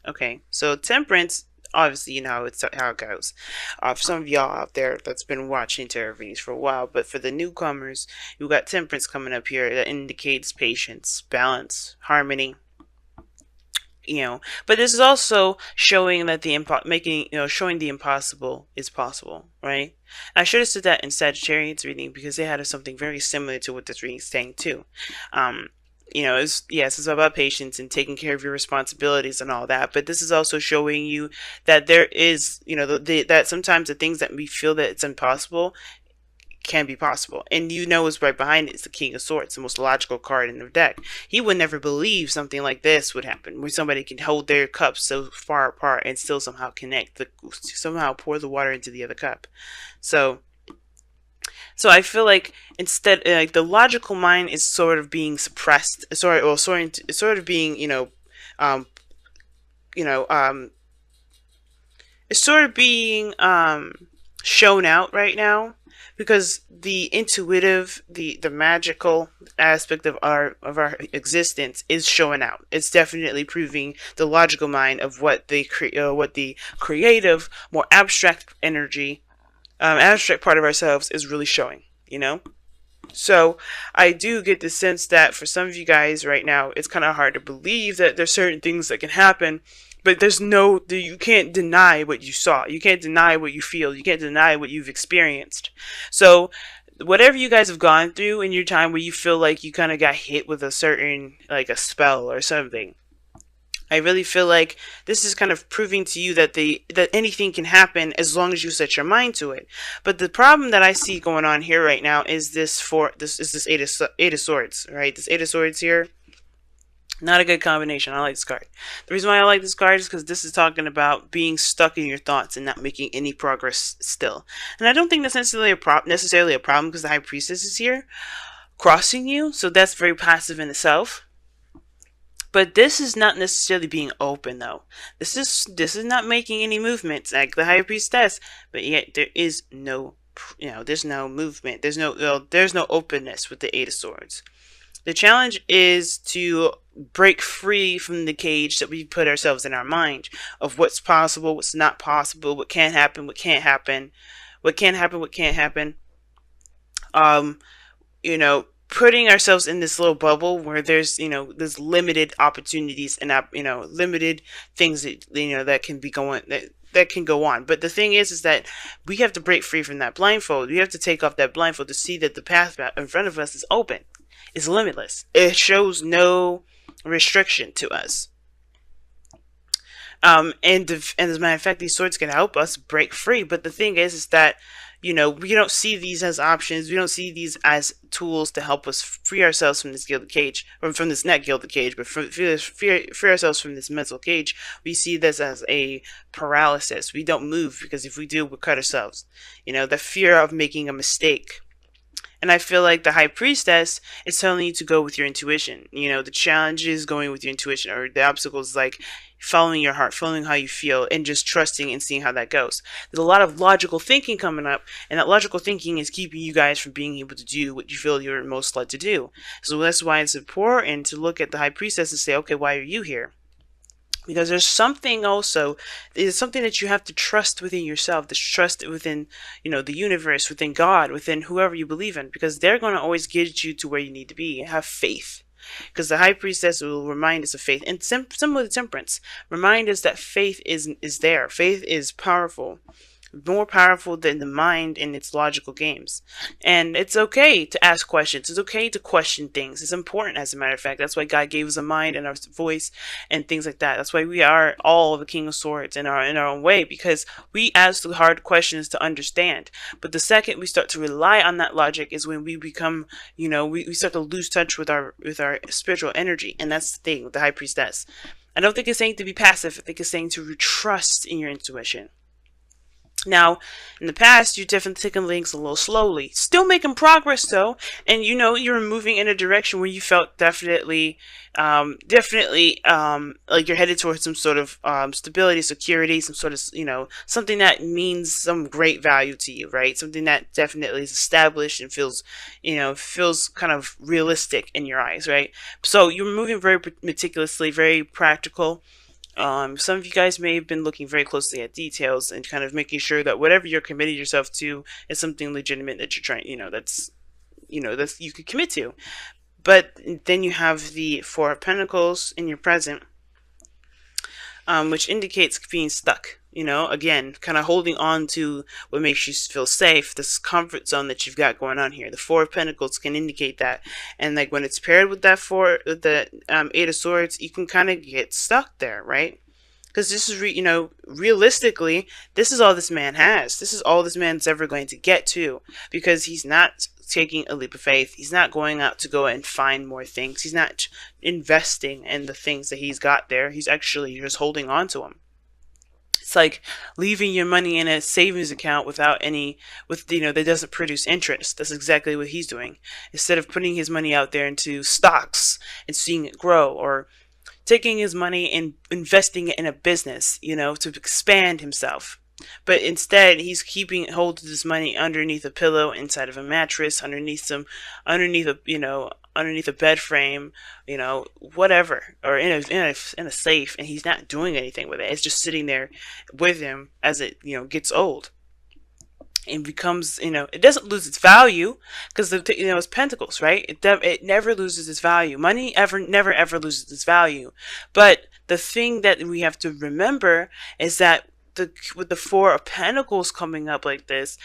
Okay, so Temperance, obviously, you know how it goes. For some of y'all out there that's been watching tarot readings for a while, but for the newcomers, you got Temperance coming up here that indicates patience, balance, harmony. But this is also showing that showing the impossible is possible, right? I should have said that in Sagittarius reading because they had something very similar to what this reading is saying too. Um, it's about patience and taking care of your responsibilities and all that. But this is also showing you that there is, that sometimes the things that we feel that it's impossible can be possible. And what's right behind it is the King of Swords, the most logical card in the deck. He would never believe something like this would happen, where somebody can hold their cups so far apart and still somehow somehow pour the water into the other cup. So, so I feel like instead, like the logical mind is sort of being suppressed, sort of being, um, you know, um, it's sort of being shown out right now because the intuitive, the magical aspect of our existence is showing out. It's definitely proving the logical mind of what the creative, more abstract energy, abstract part of ourselves is really showing. So I do get the sense that for some of you guys right now, it's kind of hard to believe that there's certain things that can happen, but you can't deny what you saw. You can't deny what you feel. You can't deny what you've experienced. So whatever you guys have gone through in your time where you feel like you kind of got hit with a certain, like a spell or something, I really feel like this is kind of proving to you that that anything can happen as long as you set your mind to it. But the problem that I see going on here right now is this eight of swords, right? This eight of swords here, not a good combination. I like this card. The reason why I like this card is because this is talking about being stuck in your thoughts and not making any progress still. And I don't think that's necessarily a problem because the High Priestess is here crossing you, so that's very passive in itself. But this is not necessarily being open, though. This is not making any movements like the High Priestess, but yet there is no, there's no movement. There's no openness with the Eight of Swords. The challenge is to break free from the cage that we put ourselves in our mind of what's possible, what's not possible, what can happen, what can't happen, what can happen, what can't happen. Um, putting ourselves in this little bubble where there's limited opportunities and limited things that can be going that can go on. But the thing is that we have to break free from that blindfold. We have to take off that blindfold to see that the path in front of us is open. It's limitless. It shows no restriction to us. And as a matter of fact, these swords can help us break free. But the thing is that we don't see these as options. We don't see these as tools to help us free ourselves from this gilded cage, or from this not gilded cage, but free ourselves from this mental cage. We see this as a paralysis. We don't move because if we do, we'll cut ourselves. The fear of making a mistake. And I feel like the High Priestess is telling you to go with your intuition. The challenge is going with your intuition, or the obstacle is like following your heart, following how you feel, and just trusting and seeing how that goes. There's a lot of logical thinking coming up, and that logical thinking is keeping you guys from being able to do what you feel you're most led to do. So that's why it's important to look at the High Priestess and say, okay, why are you here? Because there's something that you have to trust within yourself, to trust within, the universe, within God, within whoever you believe in, because they're going to always get you to where you need to be. Have faith. Because the High Priestess will remind us of faith. And similar to Temperance, remind us that faith is there. Faith is powerful. More powerful than the mind in its logical games. And it's okay to ask questions. It's okay to question things. It's important, as a matter of fact. That's why God gave us a mind and our voice and things like that. That's why we are all the King of Swords in our own way, because we ask the hard questions to understand. But the second we start to rely on that logic is when we become, we start to lose touch with our spiritual energy. And that's the thing with the High Priestess. I don't think it's saying to be passive. I think it's saying to trust in your intuition. Now, in the past, you've definitely taken things a little slowly. Still making progress, though. And, you're moving in a direction where you felt definitely, like you're headed towards some sort of stability, security, some sort of, something that means some great value to you, right? Something that definitely is established and feels kind of realistic in your eyes, right? So you're moving very meticulously, very practical. Some of you guys may have been looking very closely at details and kind of making sure that whatever you're committing yourself to is something legitimate that you're trying, that's you could commit to. But then you have the Four of Pentacles in your present, which indicates being stuck. Again, kind of holding on to what makes you feel safe, this comfort zone that you've got going on here. The Four of Pentacles can indicate that, and like when it's paired with that the Eight of Swords, you can kind of get stuck there, right? Because this is, realistically, this is all this man has. This is all this man's ever going to get to, because he's not taking a leap of faith. He's not going out to go and find more things. He's not investing in the things that he's got there. He's actually just holding on to them. It's like leaving your money in a savings account that doesn't produce interest. That's exactly what he's doing. Instead of putting his money out there into stocks and seeing it grow, or taking his money and investing it in a business, to expand himself. But instead, he's keeping hold of this money underneath a pillow, inside of a mattress, underneath a bed frame, whatever, or in a safe, and he's not doing anything with it. It's just sitting there with him as it gets old. It becomes, it doesn't lose its value, because it's pentacles, right? It never loses its value. Money never ever loses its value. But the thing that we have to remember is that with the Four of Pentacles coming up like this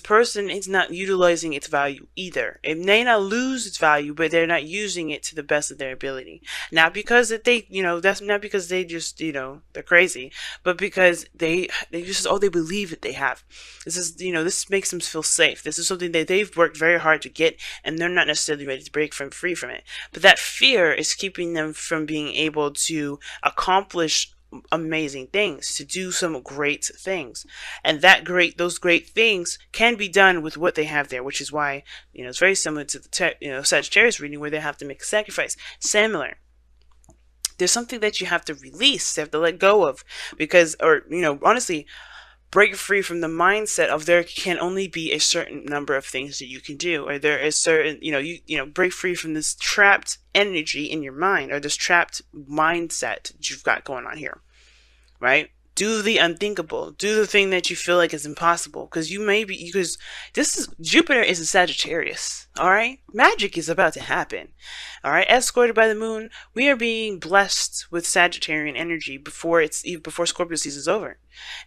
person is not utilizing its value either. It may not lose its value, but they're not using it to the best of their ability. Not because that's not because they just, they're crazy, but because they just, they believe that they have. This makes them feel safe. This is something that they've worked very hard to get, and they're not necessarily ready to break free from it. But that fear is keeping them from being able to accomplish amazing things, to do some great things, and those great things can be done with what they have there, which is why it's very similar to the Sagittarius reading, where they have to make a sacrifice. Similar, there's something that you have to release, you have to let go of, because, or honestly, break free from the mindset of there can only be a certain number of things that you can do, or there is certain, break free from this trapped energy in your mind, or this trapped mindset that you've got going on here, right? Do the unthinkable. Do the thing that you feel like is impossible, because Jupiter is a Sagittarius, all right? Magic is about to happen, all right? Escorted by the moon, we are being blessed with Sagittarian energy before Scorpio season is over.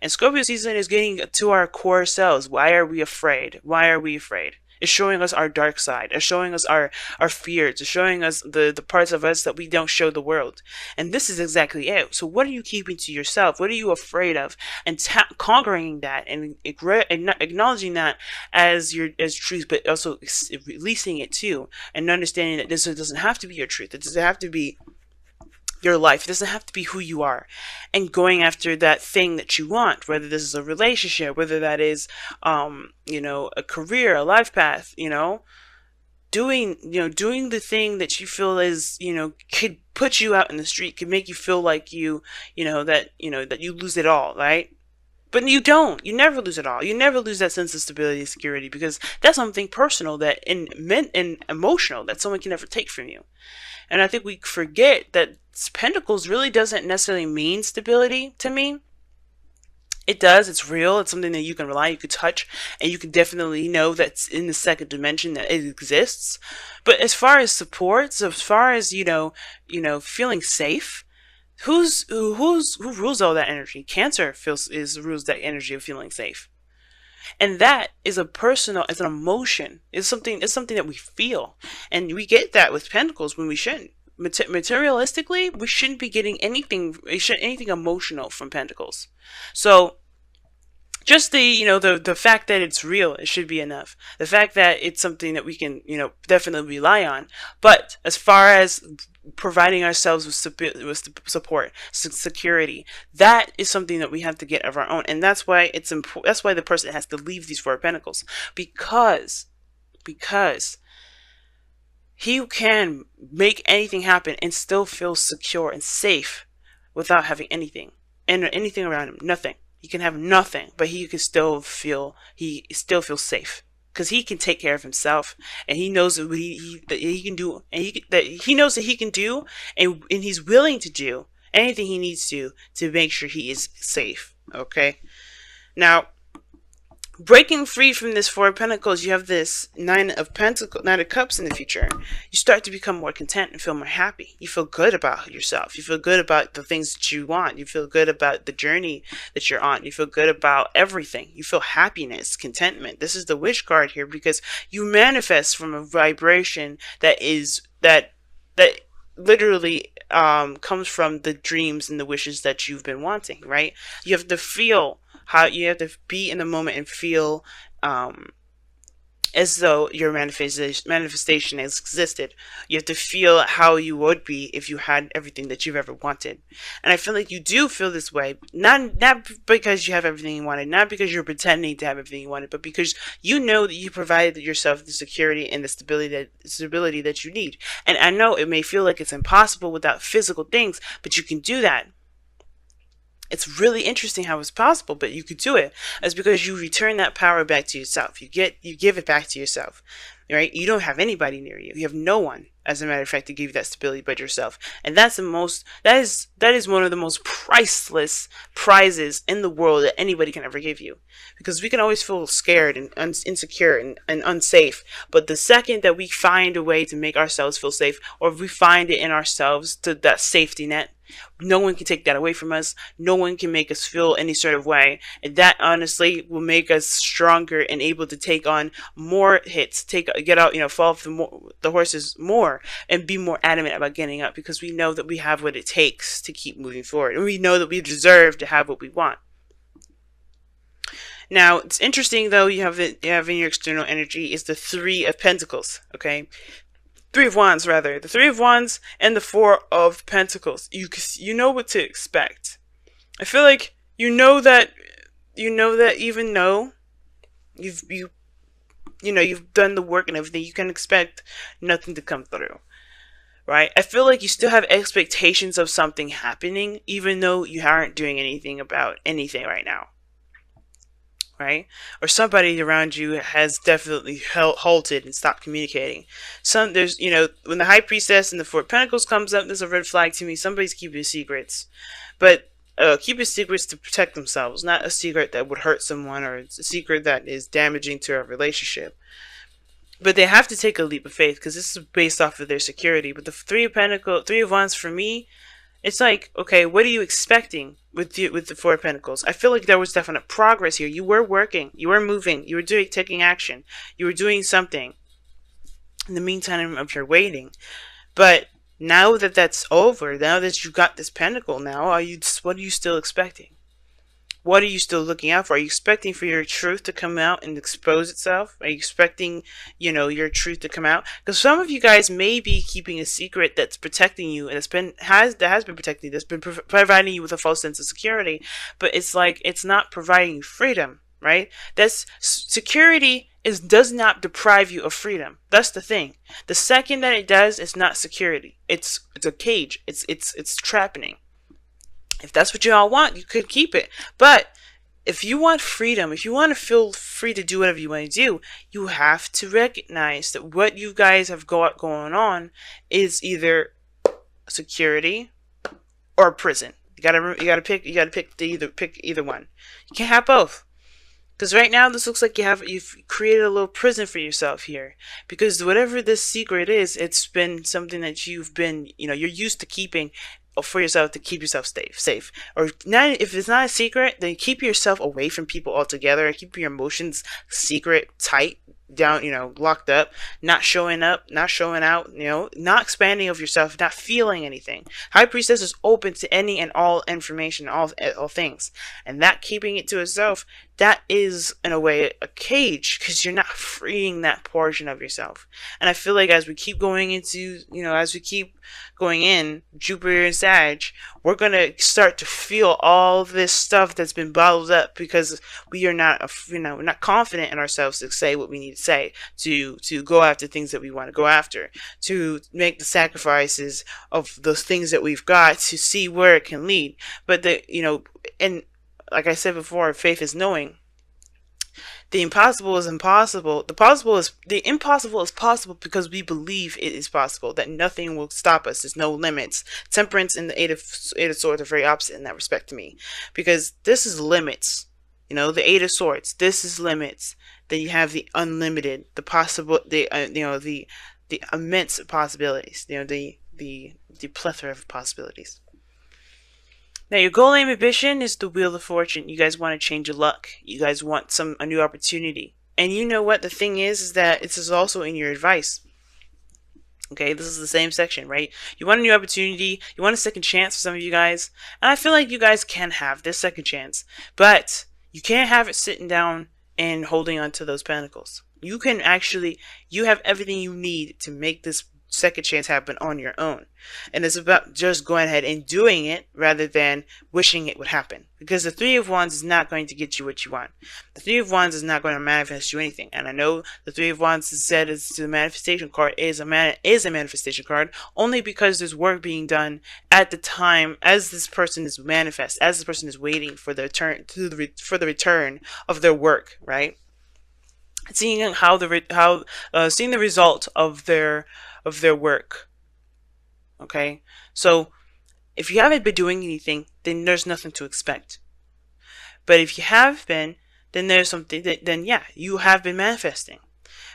And Scorpio season is getting to our core selves. Why are we afraid? Why are we afraid? It's showing us our dark side. It's showing us our fears. It's showing us the parts of us that we don't show the world. And this is exactly it. So what are you keeping to yourself? What are you afraid of? And conquering that, and acknowledging that as truth, but also releasing it too, and understanding that this doesn't have to be your truth. It doesn't have to be your life. It doesn't have to be who you are, and going after that thing that you want, whether this is a relationship, whether that is a career, a life path, doing the thing that you feel is could put you out in the street, could make you feel like that you lose it all, right? But you don't. You never lose it all. You never lose that sense of stability and security, because that's something personal and emotional that someone can never take from you. And I think we forget that Pentacles really doesn't necessarily mean stability to me. It does. It's real. It's something that you can rely, you can touch, and you can definitely know that's in the second dimension, that it exists. But as far as support, so as far as feeling safe, who rules all that energy? Cancer rules that energy of feeling safe. And that is it's an emotion. It's something that we feel. And we get that with Pentacles when we shouldn't. Materialistically, we shouldn't be getting anything emotional from Pentacles. So just the fact that it's real, it should be enough. The fact that it's something that we can, definitely rely on. But as far as providing ourselves with support, security, that is something that we have to get of our own. And that's why it's important. That's why the person has to leave these Four of Pentacles, because he can make anything happen and still feel secure and safe without having anything around him. Nothing. He can have nothing, but he still feels safe, because he can take care of himself, and he knows that he can do, and he knows that he can do, and he's willing to do, anything he needs to make sure he is safe. Okay. Now, breaking free from this Four of Pentacles, you have this Nine of Cups in the future. You start to become more content and feel more happy. You feel good about yourself. You feel good about the things that you want. You feel good about the journey that you're on. You feel good about everything. You feel happiness, contentment. This is the Witch card here because you manifest from a vibration that literally comes from the dreams and the wishes that you've been wanting, right? You have to feel how you have to be in the moment and feel as though your manifestation has existed. You have to feel how you would be if you had everything that you've ever wanted. And I feel like you do feel this way, not because you have everything you wanted, not because you're pretending to have everything you wanted, but because you know that you provided yourself the security and the stability that you need. And I know it may feel like it's impossible without physical things, but you can do that. It's really interesting how it's possible, but you could do it. It's because you return that power back to yourself. You give it back to yourself, right? You don't have anybody near you. You have no one, as a matter of fact, to give you that stability but yourself. And that is one of the most priceless prizes in the world that anybody can ever give you. Because we can always feel scared and insecure and unsafe. But the second that we find a way to make ourselves feel safe, or if we find it in ourselves, to that safety net, no one can take that away from us. No one can make us feel any sort of way. And that honestly will make us stronger and able to take on more hits, get out, fall off the horses more, and be more adamant about getting up, because we know that we have what it takes to keep moving forward. And we know that we deserve to have what we want. Now, it's interesting though, you have in your external energy is the Three of Pentacles, okay? Three of Wands, rather. The Three of Wands and the Four of Pentacles. You know what to expect. I feel like you know that even though you've done the work and everything, you can expect nothing to come through. Right? I feel like you still have expectations of something happening, even though you aren't doing anything about anything right now. Right? Or somebody around you has definitely halted and stopped communicating. There's, when the High Priestess and the Four of Pentacles comes up, there's a red flag to me. Somebody's keeping secrets. But keeping secrets to protect themselves, not a secret that would hurt someone, or it's a secret that is damaging to a relationship. But they have to take a leap of faith, because this is based off of their security. But the Three of Wands for me, it's like, okay, what are you expecting with the Four of Pentacles? I feel like there was definite progress here. You were working, you were moving, you were taking action, you were doing something in the meantime of your waiting. But now that that's over, now that you got this pentacle, now what are you still expecting? What are you still looking out for? Are you expecting for your truth to come out and expose itself? Are you expecting, your truth to come out? Because some of you guys may be keeping a secret that's protecting you, and that has been protecting you, that's been providing you with a false sense of security. But it's like, it's not providing you freedom, right? Security does not deprive you of freedom. That's the thing. The second that it does, it's not security. It's a cage. It's trapping. If that's what you all want, you could keep it. But if you want freedom, if you want to feel free to do whatever you want to do, you have to recognize that what you guys have going on is either security or prison. You gotta pick either one. You can't have both. Because right now this looks like you've created a little prison for yourself here. Because whatever this secret is, it's been something that you've been, you're used to keeping for yourself, to keep yourself safe. Or not, if it's not a secret, then keep yourself away from people altogether. Keep your emotions secret, tight, down, locked up, not showing up, not showing out, not expanding of yourself, not feeling anything. High Priestess is open to any and all information, all things. And that keeping it to itself, that is in a way a cage, because you're not freeing that portion of yourself. And I feel like as we keep going into, as we keep going in Jupiter and Sag, we're going to start to feel all this stuff that's been bottled up, because we are not, we're not confident in ourselves to say what we need to say, to go after things that we want to go after, to make the sacrifices of those things that we've got, to see where it can lead. But and like I said before, faith is knowing. The impossible is impossible. The impossible is possible because we believe it is possible, that nothing will stop us. There's no limits. Temperance and the Eight of Swords are very opposite in that respect to me, because this is limits. You know, the Eight of Swords. This is limits. Then you have the unlimited, the possible, the immense possibilities. You know, the plethora of possibilities. Now, your goal, aim, ambition is the Wheel of Fortune. You guys want to change your luck. You guys want a new opportunity. And you know what? The thing is that this is also in your advice. Okay, this is the same section, right? You want a new opportunity. You want a second chance for some of you guys. And I feel like you guys can have this second chance. But you can't have it sitting down and holding on to those pentacles. You have everything you need to make this second chance happen on your own. And it's about just going ahead and doing it rather than wishing it would happen. Because the Three of Wands is not going to get you what you want. The Three of Wands is not going to manifest you anything. And I know the Three of Wands is said as the manifestation card is a manifestation card only because there's work being done at the time as this person is as this person is waiting for the return of their work, right? Seeing seeing the result of their work. Okay, so if you haven't been doing anything, then there's nothing to expect. But if you have been, then there's something. Then yeah, you have been manifesting.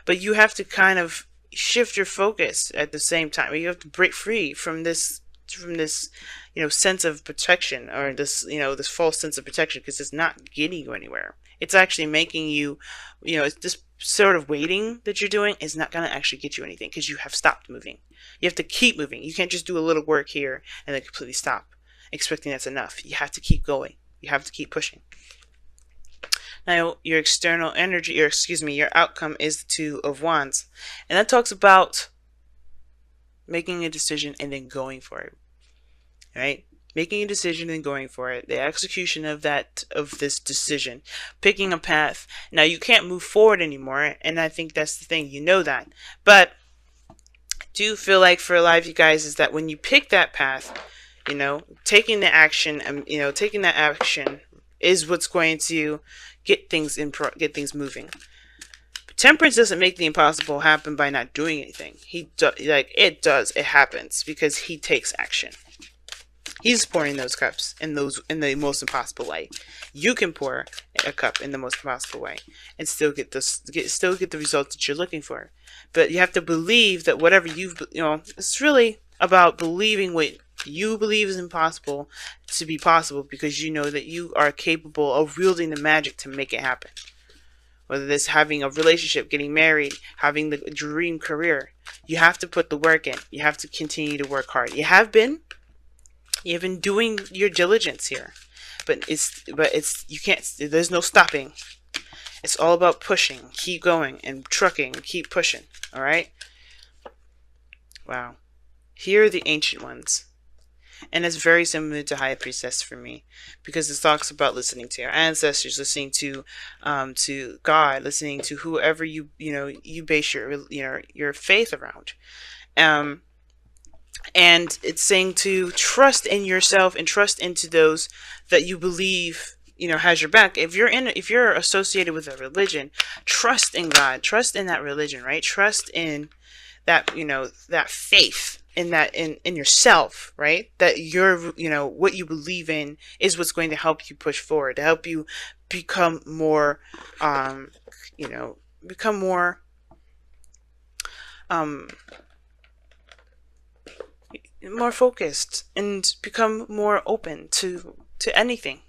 But you have to kind of shift your focus at the same time. You have to break free from this sense of protection, or this false sense of protection, because it's not getting you anywhere. It's actually making you, it's this sort of waiting that you're doing is not going to actually get you anything, because you have stopped moving. You have to keep moving. You can't just do a little work here and then completely stop, expecting that's enough. You have to keep going. You have to keep pushing. Now, your external energy, your outcome is the Two of Wands. And that talks about making a decision and then going for it. Right? Making a decision and going for it. The execution of this decision. Picking a path. Now, you can't move forward anymore, and I think that's the thing. You know that. But I do feel like for a lot of you guys is that when you pick that path, taking the action, taking that action is what's going to get things moving. But Temperance doesn't make the impossible happen by not doing anything. It does. It happens because he takes action. He's pouring those cups in the most impossible way. You can pour a cup in the most impossible way and still get the results that you're looking for. But you have to believe that whatever it's really about believing what you believe is impossible to be possible, because you know that you are capable of wielding the magic to make it happen. Whether it's having a relationship, getting married, having the dream career, you have to put the work in. You have to continue to work hard. You've been doing your diligence here, but you can't. There's no stopping. It's all about pushing, keep going, and trucking, keep pushing. All right. Wow. Here are the Ancient Ones. And it's very similar to High Priestess for me, because it talks about listening to your ancestors, listening to God, listening to whoever you base your faith around. And it's saying to trust in yourself and trust into those that you believe has your back. If you're associated with a religion, trust in God, trust in that religion, right? Trust in that that faith in yourself, right? That what you believe in is what's going to help you push forward, to help you become more more focused and become more open to anything.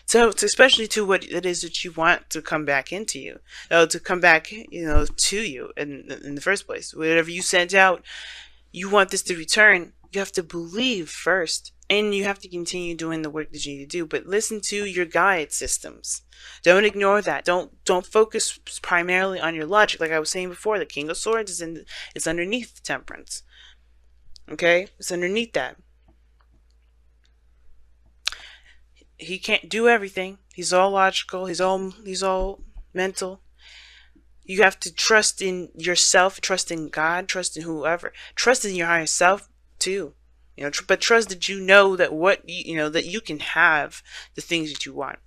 So especially to what it is that you want to come back into you, to come back, to you in the first place. Whatever you sent out, you want this to return. You have to believe first, and you have to continue doing the work that you need to do. But listen to your guide systems. Don't ignore that. Don't focus primarily on your logic. Like I was saying before, the King of Swords is underneath Temperance. Okay, it's underneath that. He can't do everything. He's all logical. He's all mental. You have to trust in yourself, trust in God, trust in whoever, trust in your higher self too. But trust that that you can have the things that you want.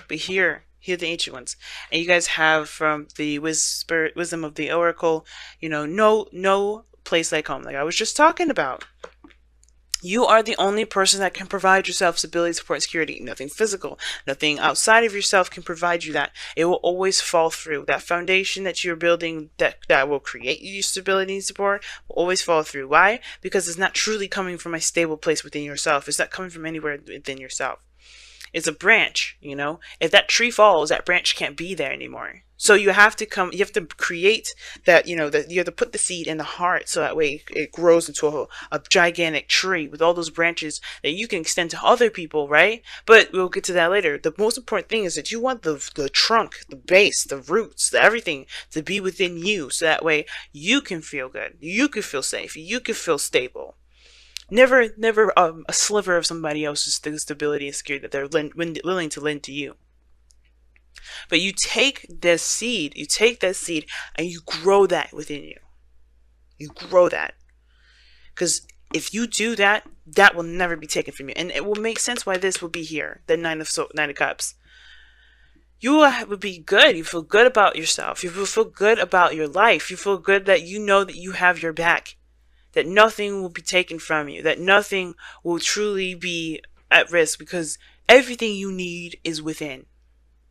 But here Hear the ancient ones. And you guys have from the wisdom of the oracle, no place like home. Like I was just talking about. You are the only person that can provide yourself stability, support, and security. Nothing physical, nothing outside of yourself can provide you that. It will always fall through. That foundation that you're building that will create you stability and support will always fall through. Why? Because it's not truly coming from a stable place within yourself. It's not coming from anywhere within yourself. It's a branch, If that tree falls, that branch can't be there anymore. So you have to create that, that you have to put the seed in the heart so that way it grows into a gigantic tree with all those branches that you can extend to other people, right? But we'll get to that later. The most important thing is that you want the trunk, the base, the roots, everything to be within you so that way you can feel good. You can feel safe. You can feel stable. Never a sliver of somebody else's stability and security that they're willing to lend to you. But you take that seed, and you grow that within you. You grow that. Because if you do that, that will never be taken from you. And it will make sense why this will be here, the Nine of Cups. You will be good. You feel good about yourself. You will feel good about your life. You feel good that you know that you have your back. That nothing will be taken from you, that nothing will truly be at risk because everything you need is within.